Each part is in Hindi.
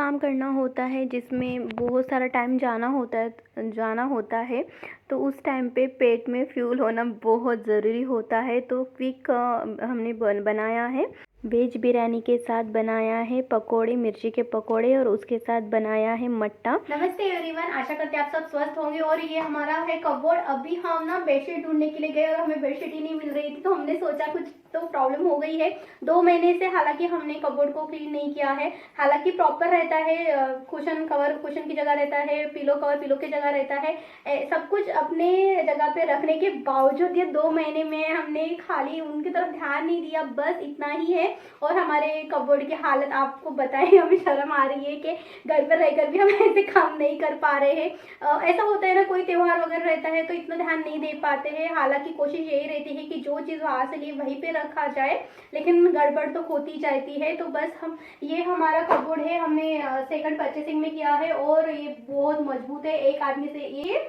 काम करना होता है जिसमें बहुत सारा टाइम जाना होता है तो उस टाइम पे पेट में फ्यूल होना बहुत ज़रूरी होता है। तो क्विक हमने बनाया है, वेज बिरयानी के साथ बनाया है पकोड़े, मिर्ची के पकोड़े, और उसके साथ बनाया है मट्टा। नमस्ते एवरीवन, आशा करते हैं आप सब स्वस्थ होंगे। और ये हमारा है कपबोर्ड। अभी हम ना बेडशीट ढूंढने के लिए गए और हमें बेडशीट ही नहीं मिल रही थी, तो हमने सोचा कुछ तो प्रॉब्लम हो गई है 2 महीने से। हालांकि हमने कपबोर्ड को क्लीन नहीं किया है, हालांकि प्रॉपर रहता है, कुशन कवर कुशन की जगह रहता है, पिलो कवर पिलो की जगह रहता है, सब कुछ अपने जगह पे रखने के बावजूद ये 2 महीने में हमने खाली उनकी तरफ ध्यान नहीं दिया, बस इतना ही है। और हमारे कपबोर्ड की हालत आपको बताएं, हमें शर्म आ रही है कि घर पर रहकर भी हम ऐसे काम नहीं कर पा रहे हैं। ऐसा होता है ना, कोई त्योहार वगैरह रहता है तो इतना ध्यान नहीं दे पाते हैं। हालांकि कोशिश यही रहती है कि जो चीज़ वहाँ से लिए वहीं पे रखा जाए, लेकिन गड़बड़ तो होती जाती है। तो बस ये हमारा कपबोर्ड है, हमने सेकंड परचेसिंग में किया है और ये बहुत मजबूत है, एक आदमी से ये।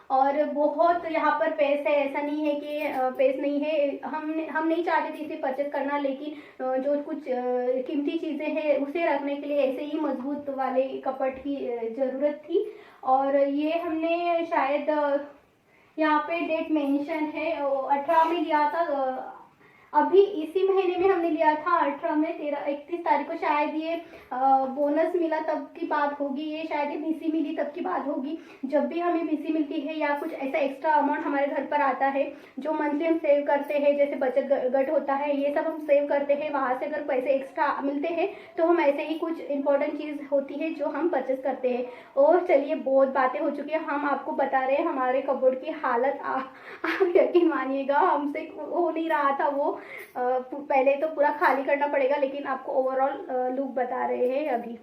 और बहुत यहाँ पर पेस है, ऐसा नहीं है कि पेस नहीं है। हम नहीं चाहते थे इसे परचेस करना, लेकिन जो कुछ कीमती चीज़ें हैं उसे रखने के लिए ऐसे ही मजबूत वाले कपबोर्ड की ज़रूरत थी। और ये हमने शायद यहाँ पे डेट मेंशन है, 18 में लिया था। अभी इसी महीने में हमने लिया था 18 में, 31 तारीख को शायद ये बोनस मिला तब की बात होगी, ये शायद ये बीसी मिली तब की बात होगी। जब भी हमें बीसी मिलती है या कुछ ऐसा एक्स्ट्रा अमाउंट हमारे घर पर आता है जो मंथली हम सेव करते हैं, जैसे बचत गट होता है, ये सब हम सेव करते हैं, वहाँ से अगर पैसे एक्स्ट्रा मिलते हैं तो हम ऐसे ही कुछ इंपॉर्टेंट चीज़ होती है जो हम परचेस करते हैं। और चलिए, बहुत बातें हो चुकी है, हम आपको बता रहे हैं हमारे कपबोर्ड की हालत। आप यकीन मानिएगा, हमसे हो नहीं रहा था वो। पहले तो पूरा खाली करना पड़ेगा, लेकिन आपको ओवरऑल लुक बता रहे हैं अभी।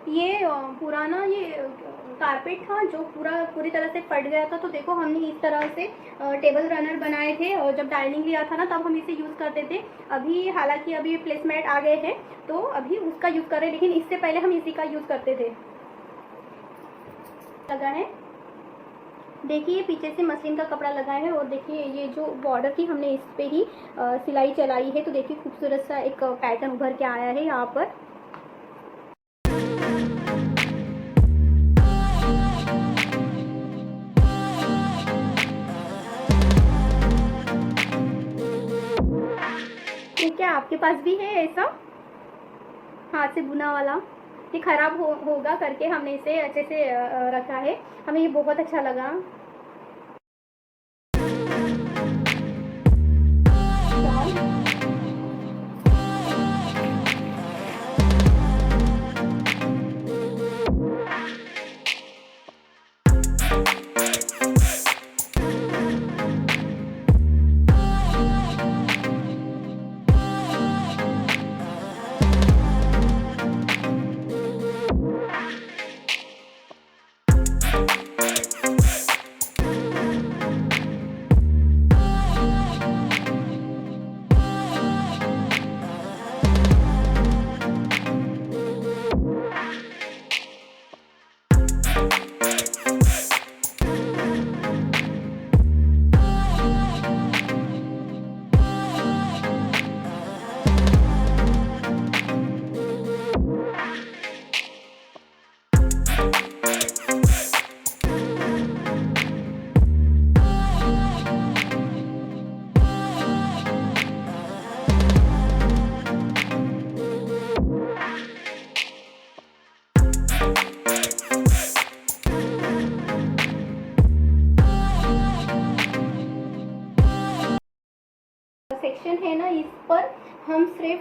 ये पुराना ये कारपेट था जो पूरी तरह से फट गया था। तो देखो, हमने इस तरह से टेबल रनर बनाए थे और जब डाइनिंग लिया था ना तब हम इसे यूज़ करते थे। अभी हालांकि अभी प्लेसमेट आ गए हैं तो अभी उसका यूज़ कर रहे हैं, लेकिन इससे पहले हम इसी का यूज़ करते थे। लगा है, देखिए पीछे से मसलिन का कपड़ा लगा है, और देखिए ये जो बॉर्डर थी हमने इस पे ही सिलाई चलाई है। तो देखिए खूबसूरत सा एक पैटर्न उभर के आया है यहाँ पर। क्या आपके पास भी है ऐसा हाथ से बुना वाला? ये खराब होगा करके हमने इसे अच्छे से रखा है, हमें ये बहुत अच्छा लगा।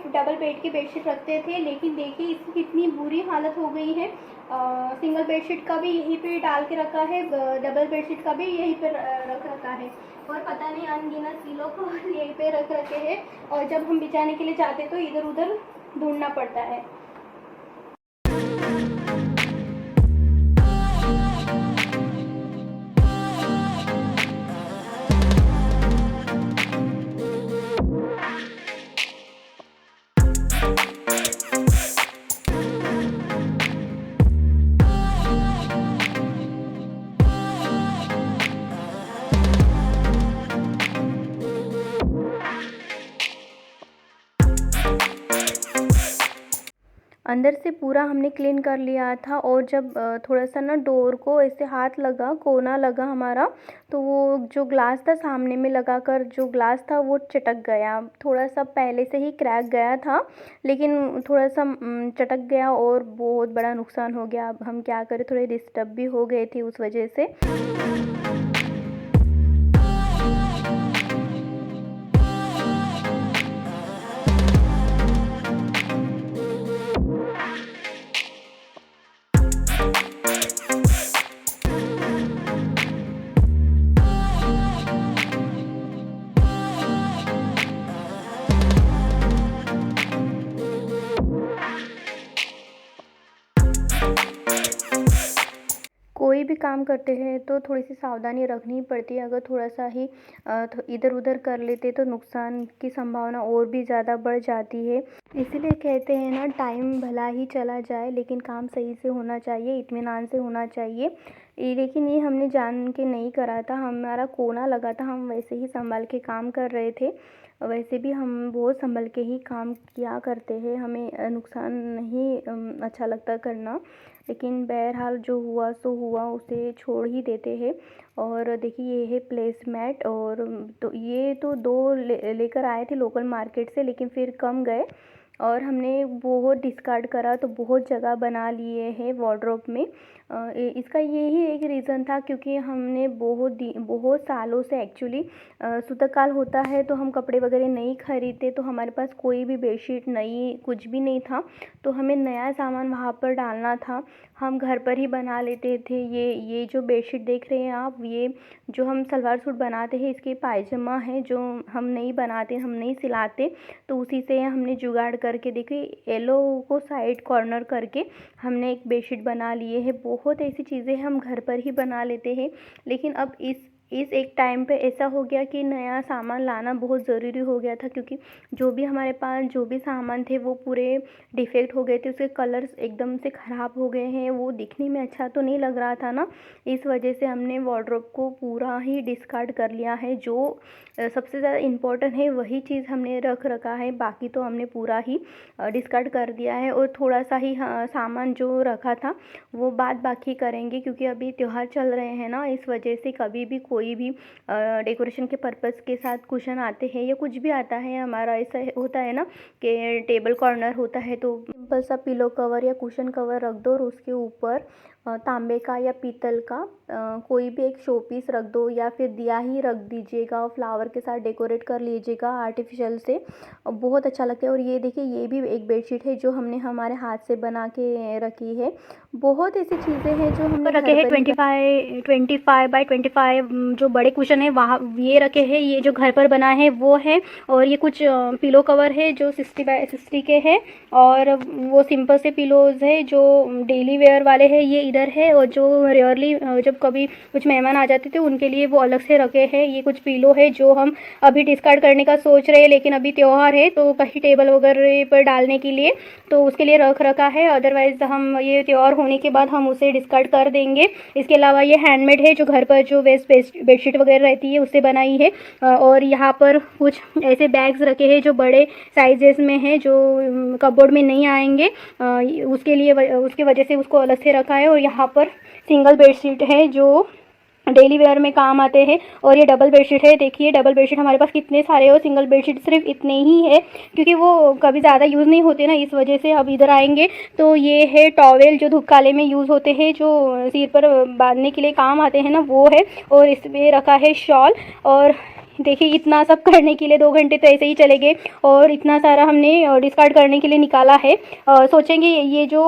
डबल बेड की बेडशीट रखते थे, लेकिन देखिए इसकी कितनी बुरी हालत हो गई है। सिंगल बेडशीट का भी यहीं पे डाल के रखा है, डबल बेडशीट का भी यहीं पे रख रखा है, और पता नहीं अनगिनत किलो को यहीं पे रख रखे हैं, और जब हम बिछाने के लिए जाते तो इधर उधर ढूंढना पड़ता है। अंदर से पूरा हमने क्लीन कर लिया था, और जब थोड़ा सा ना डोर को ऐसे हाथ लगा, कोना लगा हमारा, तो वो जो ग्लास था सामने में लगाकर, जो ग्लास था वो चटक गया। थोड़ा सा पहले से ही क्रैक गया था, लेकिन थोड़ा सा चटक गया और बहुत बड़ा नुकसान हो गया। अब हम क्या करें, थोड़े डिस्टर्ब भी हो गए थे उस वजह से। कोई भी काम करते हैं तो थोड़ी सी सावधानी रखनी पड़ती है। अगर थोड़ा सा ही इधर उधर कर लेते तो नुकसान की संभावना और भी ज़्यादा बढ़ जाती है। इसीलिए कहते हैं ना, टाइम भला ही चला जाए लेकिन काम सही से होना चाहिए, इत्मीनान से होना चाहिए। लेकिन ये हमने जान के नहीं करा था, हमारा कोना लगा था, हम वैसे ही संभाल के काम कर रहे थे। वैसे भी हम बहुत संभल के ही काम किया करते हैं, हमें नुकसान नहीं अच्छा लगता करना, लेकिन बहरहाल जो हुआ सो हुआ, उसे छोड़ ही देते हैं। और देखिए ये है प्लेसमेट, और तो ये तो दो लेकर आए थे लोकल मार्केट से, लेकिन फिर कम गए और हमने बहुत डिस्कार्ड करा, तो बहुत जगह बना लिए हैं वार्डरोब में। इसका यही एक रीज़न था, क्योंकि हमने बहुत सालों से एक्चुअली सूतकाल होता है तो हम कपड़े वगैरह नहीं खरीदते, तो हमारे पास कोई भी बेडशीट नहीं, कुछ भी नहीं था, तो हमें नया सामान वहाँ पर डालना था। हम घर पर ही बना लेते थे। ये जो बेडशीट देख रहे हैं आप, ये जो हम सलवार सूट बनाते हैं, इसके पायजामा है जो हम नहीं बनाते, हम नहीं सिलाते, तो उसी से हमने जुगाड़ करके, देखिए येलो को साइड कॉर्नर करके हमने एक बेडशीट बना लिए है। बहुत ऐसी चीज़ें हम घर पर ही बना लेते हैं, लेकिन अब इस एक टाइम पे ऐसा हो गया कि नया सामान लाना बहुत ज़रूरी हो गया था, क्योंकि जो भी हमारे पास जो भी सामान थे वो पूरे डिफेक्ट हो गए थे, उसके कलर्स एकदम से ख़राब हो गए हैं, वो दिखने में अच्छा तो नहीं लग रहा था ना। इस वजह से हमने वार्डरोब को पूरा ही डिस्कार्ड कर लिया है। जो सबसे ज़्यादा इम्पोर्टेंट है वही चीज़ हमने रख रखा है, बाकी तो हमने पूरा ही डिस्कार्ड कर दिया है। और थोड़ा सा ही सामान जो रखा था वो बाद बाकी करेंगे, क्योंकि अभी त्यौहार चल रहे हैं ना, इस वजह से कभी भी कोई भी डेकोरेशन के पर्पज़ के साथ कुशन आते हैं या कुछ भी आता है, हमारा ऐसा होता है ना कि टेबल कॉर्नर होता है, तो सिंपल सा पिलो कवर या कुशन कवर रख दो, और उसके ऊपर तांबे का या पीतल का कोई भी एक शो पीस रख दो, या फिर दिया ही रख दीजिएगा और फ्लावर के साथ डेकोरेट कर लीजिएगा आर्टिफिशियल से, बहुत अच्छा लगता है। और ये देखिए, ये भी एक बेडशीट है जो हमने हमारे हाथ से बना के रखी है। बहुत ऐसी चीज़ें हैं जो हमने रखे हैं। 25x25 जो बड़े कुशन है वहाँ ये रखे हैं। ये जो घर पर बना है वो है, और ये कुछ पिलो कवर है जो 60x60 के हैं, और वो सिंपल से पिलोज है जो डेली वेयर वाले हैं, ये इधर है। और जो रेयरली जब कभी कुछ मेहमान आ जाते थे उनके लिए वो अलग से रखे हैं। ये कुछ पिलो है जो हम अभी डिस्कार्ड करने का सोच रहे हैं, लेकिन अभी त्यौहार है तो कहीं टेबल वगैरह पर डालने के लिए, तो उसके लिए रख रखा है। अदरवाइज़ हम ये त्यौहार होने के बाद हम उसे डिस्कार्ड कर देंगे। इसके अलावा ये हैंडमेड है, जो घर पर जो वेस्ट बेडशीट वगैरह रहती है उससे बनाई है। और यहाँ पर कुछ ऐसे बैग्स रखे हैं जो बड़े साइजेस में हैं, जो कपबोर्ड में नहीं आएंगे, उसके लिए उसकी वजह से उसको अलग से रखा है। और यहाँ पर सिंगल बेडशीट है जो डेली वेयर में काम आते हैं, और ये डबल बेडशीट है। देखिए डबल बेडशीट हमारे पास कितने सारे हो, सिंगल बेडशीट सिर्फ इतने ही है, क्योंकि वो कभी ज़्यादा यूज़ नहीं होते ना, इस वजह से। अब इधर आएंगे तो ये है टॉवेल जो धूपकाले में यूज़ होते हैं, जो सिर पर बांधने के लिए काम आते हैं ना, वो है। और इसमें रखा है शॉल, और देखिए इतना सब करने के लिए 2 घंटे तो ऐसे ही चले गए और इतना सारा हमने डिस्कार्ड करने के लिए निकाला है। सोचेंगे ये जो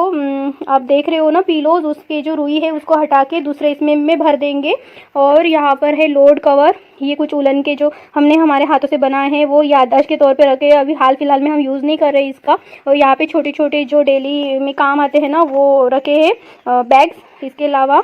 आप देख रहे हो ना पिलोज, उसके जो रुई है उसको हटा के दूसरे इसमें में भर देंगे। और यहाँ पर है लोड कवर, ये कुछ उलन के जो हमने हमारे हाथों से बनाए हैं वो याददाश्त के तौर पे रखे। अभी हाल फिलहाल में हम यूज़ नहीं कर रहे इसका। और यहाँ पे छोटे छोटे जो डेली में काम आते हैं ना वो रखे हैं बैग्स। इसके अलावा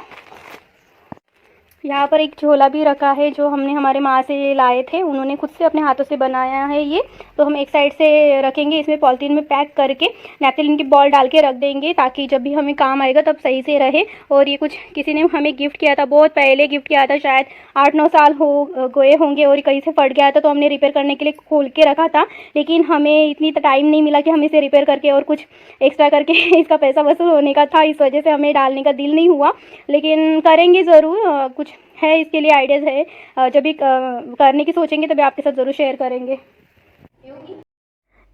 यहाँ पर एक झोला भी रखा है जो हमने हमारे माँ से लाए थे, उन्होंने खुद से अपने हाथों से बनाया है ये। तो हम एक साइड से रखेंगे, इसमें पॉलीथीन में पैक करके नैपकिन की बॉल डाल के रख देंगे ताकि जब भी हमें काम आएगा तब सही से रहे। और ये कुछ किसी ने हमें गिफ्ट किया था, बहुत पहले गिफ्ट किया था, शायद 8-9 साल हो गए होंगे। और कहीं से फट गया था तो हमने रिपेयर करने के लिए खोल के रखा था, लेकिन हमें इतनी टाइम नहीं मिला कि हम इसे रिपेयर करके और कुछ एक्स्ट्रा करके इसका पैसा वसूल होने का था, इस वजह से हमें डालने का दिल नहीं हुआ। लेकिन करेंगे ज़रूर, कुछ है इसके लिए आइडियाज़ है, जब भी करने की सोचेंगे तभी आपके साथ ज़रूर शेयर करेंगे।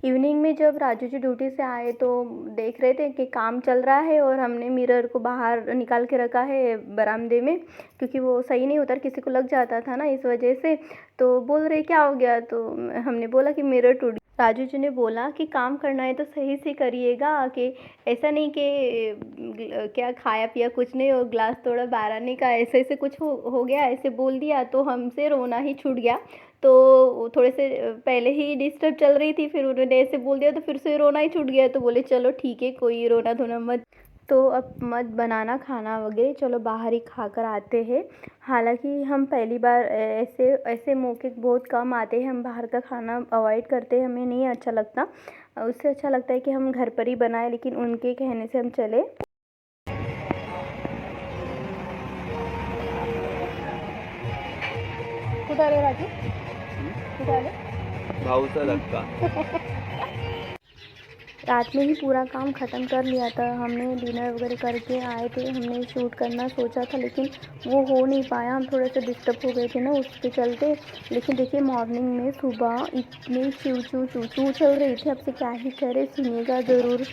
इवनिंग में जब राजू जी ड्यूटी से आए तो देख रहे थे कि काम चल रहा है और हमने मिरर को बाहर निकाल के रखा है बरामदे में, क्योंकि वो सही नहीं होता, किसी को लग जाता था ना, इस वजह से। तो बोल रहे क्या हो गया, तो हमने बोला कि मिरर टूट। राजू जी ने बोला कि काम करना है तो सही से करिएगा, कि ऐसा नहीं कि क्या खाया पिया कुछ नहीं और ग्लास तोड़ा 12 आने का, ऐसे ऐसे कुछ हो गया, ऐसे बोल दिया तो हमसे रोना ही छूट गया। तो थोड़े से पहले ही डिस्टर्ब चल रही थी, फिर उन्होंने ऐसे बोल दिया तो फिर से रोना ही छूट गया। तो बोले चलो ठीक है, कोई रोना धोना मत, तो अब मत बनाना खाना वगैरह, चलो बाहर ही खा कर आते हैं। हालांकि हम पहली बार ऐसे ऐसे मौके बहुत कम आते हैं, हम बाहर का खाना अवॉइड करते हैं, हमें नहीं अच्छा लगता। उससे अच्छा लगता है कि हम घर पर ही बनाएं, लेकिन उनके कहने से हम चले। कुठं रे राजू, कुठं आले भाऊचा धक्का। रात में ही पूरा काम ख़त्म कर लिया था हमने, डिनर वगैरह करके आए थे, हमने शूट करना सोचा था लेकिन वो हो नहीं पाया, हम थोड़े से डिस्टर्ब हो गए थे ना उसके चलते। लेकिन देखिए मॉर्निंग में सुबह इतनी चू चू चू चू चल रही थी, आपसे क्या ही करे, सुनिएगा ज़रूर।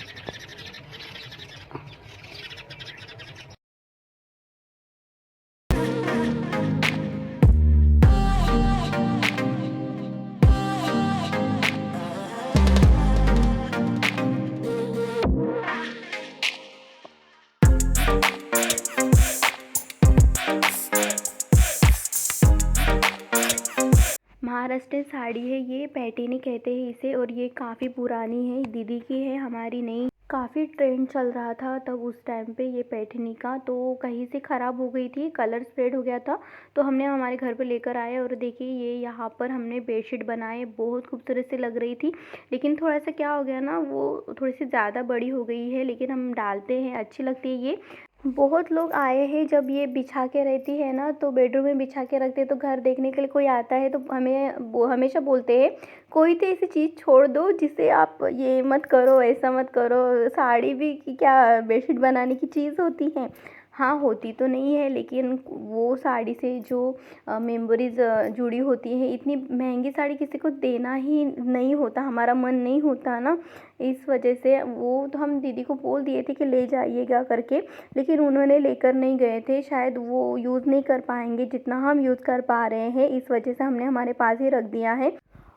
महाराष्ट्र साड़ी है ये, पैठनी कहते हैं इसे, और ये काफ़ी पुरानी है, दीदी की है, हमारी नहीं। काफ़ी ट्रेंड चल रहा था तब उस टाइम पे ये पैठनी का, तो कहीं से ख़राब हो गई थी, कलर स्प्रेड हो गया था, तो हमने हमारे घर पे लेकर आए। और देखिए ये यहाँ पर हमने बेडशीट बनाए, बहुत खूबसूरत से लग रही थी, लेकिन थोड़ा सा क्या हो गया ना, वो थोड़ी सी ज़्यादा बड़ी हो गई है, लेकिन हम डालते हैं, अच्छी लगती है ये। बहुत लोग आए हैं, जब ये बिछा के रहती है ना तो बेडरूम में बिछा के रखते हैं, तो घर देखने के लिए कोई आता है तो हमें वो हमेशा बोलते हैं कोई तो ऐसी चीज़ छोड़ दो जिसे आप ये मत करो, ऐसा मत करो। साड़ी भी क्या बेडशीट बनाने की चीज़ होती है? हाँ होती तो नहीं है, लेकिन वो साड़ी से जो मेमोरीज़ जुड़ी होती हैं, इतनी महंगी साड़ी किसी को देना ही नहीं होता, हमारा मन नहीं होता ना, इस वजह से वो तो हम दीदी को बोल दिए थे कि ले जाइएगा करके, लेकिन उन्होंने लेकर नहीं गए थे, शायद वो यूज़ नहीं कर पाएंगे जितना हम यूज़ कर पा रहे हैं, इस वजह से हमने हमारे पास ही रख दिया है।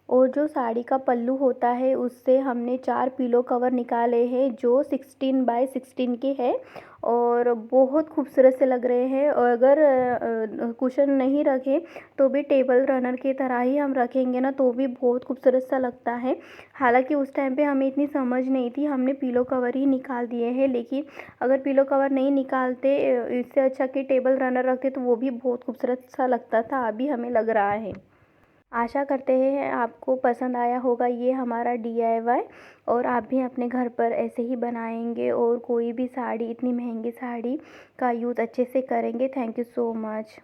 और जो साड़ी का पल्लू होता है उससे हमने 4 पिलो कवर निकाले हैं जो 16x16 के हैं और बहुत खूबसूरत से लग रहे हैं। और अगर कुशन नहीं रखें तो भी टेबल रनर की तरह ही हम रखेंगे ना तो भी बहुत खूबसूरत सा लगता है। हालांकि उस टाइम पे हमें इतनी समझ नहीं थी, हमने पिलो कवर ही निकाल दिए हैं, लेकिन अगर पिलो कवर नहीं निकालते, इससे अच्छा कि टेबल रनर रखते तो वो भी बहुत खूबसूरत सा लगता था, अभी हमें लग रहा है। आशा करते हैं आपको पसंद आया होगा ये हमारा DIY, और आप भी अपने घर पर ऐसे ही बनाएंगे और कोई भी साड़ी, इतनी महंगी साड़ी का यूज़ अच्छे से करेंगे। Thank you so much.